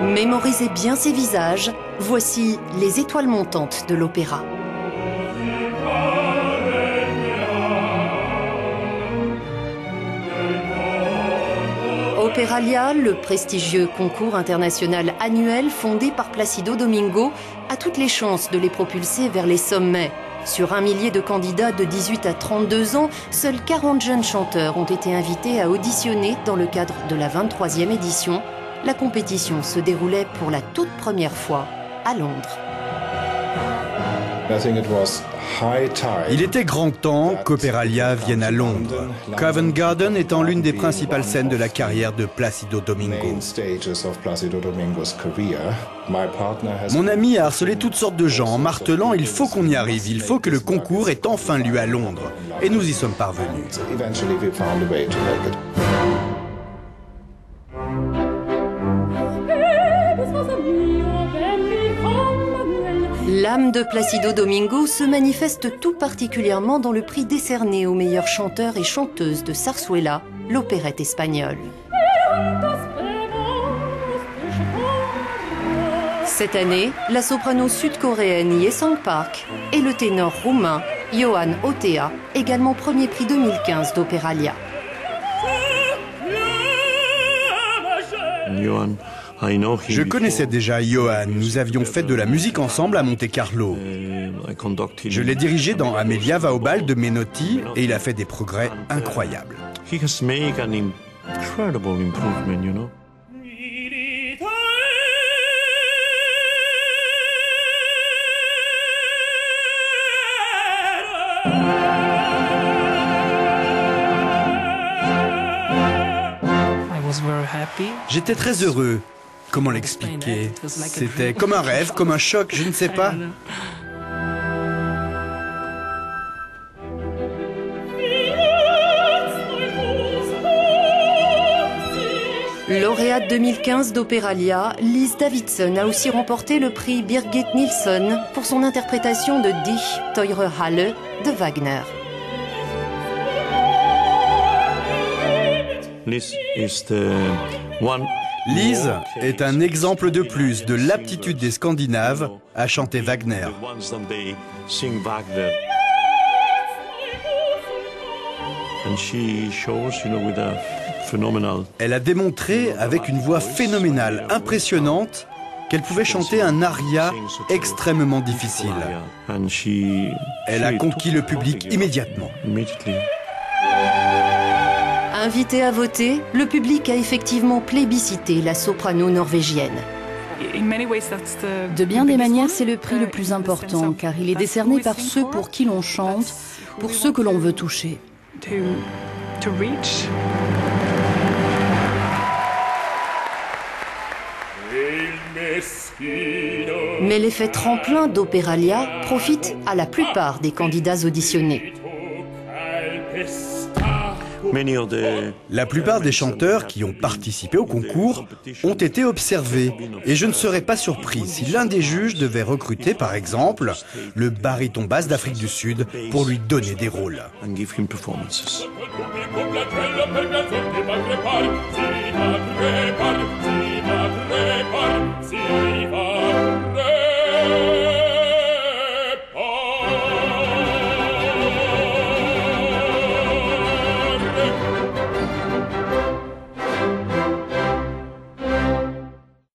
Mémorisez bien ces visages, voici les étoiles montantes de l'opéra. Opéralia, le prestigieux concours international annuel fondé par Plácido Domingo, a toutes les chances de les propulser vers les sommets. Sur 1 millier de candidats de 18 à 32 ans, seuls 40 jeunes chanteurs ont été invités à auditionner dans le cadre de la 23e édition. La compétition se déroulait pour la toute première fois à Londres. Il était grand temps qu'Opéralia vienne à Londres, Covent Garden étant l'une des principales scènes de la carrière de Plácido Domingo. Mon ami a harcelé toutes sortes de gens en martelant « il faut qu'on y arrive, il faut que le concours ait enfin lieu à Londres ». Et nous y sommes parvenus. L'âme de Plácido Domingo se manifeste tout particulièrement dans le prix décerné aux meilleurs chanteurs et chanteuses de Zarzuela, l'opérette espagnole. Cette année, la soprano sud-coréenne Ye Sang-park et le ténor roumain Ioan Otea, également premier prix 2015 d'Opéralia. Je connaissais déjà Ioan, nous avions fait de la musique ensemble à Monte-Carlo. Je l'ai dirigé dans Amelia va au bal de Menotti et il a fait des progrès incroyables. J'étais très heureux. Comment l'expliquer? C'était comme un rêve, comme un choc, je ne sais pas. Lauréate 2015 d'Opéralia, Lise Davidson a aussi remporté le prix Birgit Nilsson pour son interprétation de Die Teure Halle de Wagner. Lise est un exemple de plus de l'aptitude des Scandinaves à chanter Wagner. Elle a démontré avec une voix phénoménale, impressionnante, qu'elle pouvait chanter un aria extrêmement difficile. Elle a conquis le public immédiatement. Invité à voter, le public a effectivement plébiscité la soprano norvégienne. De bien des manières, c'est le prix le plus important, car il est décerné par ceux pour qui l'on chante, pour ceux que l'on veut toucher. Mais l'effet tremplin d'Opéralia profite à la plupart des candidats auditionnés. La plupart des chanteurs qui ont participé au concours ont été observés et je ne serais pas surpris si l'un des juges devait recruter par exemple le baryton basse d'Afrique du Sud pour lui donner des rôles.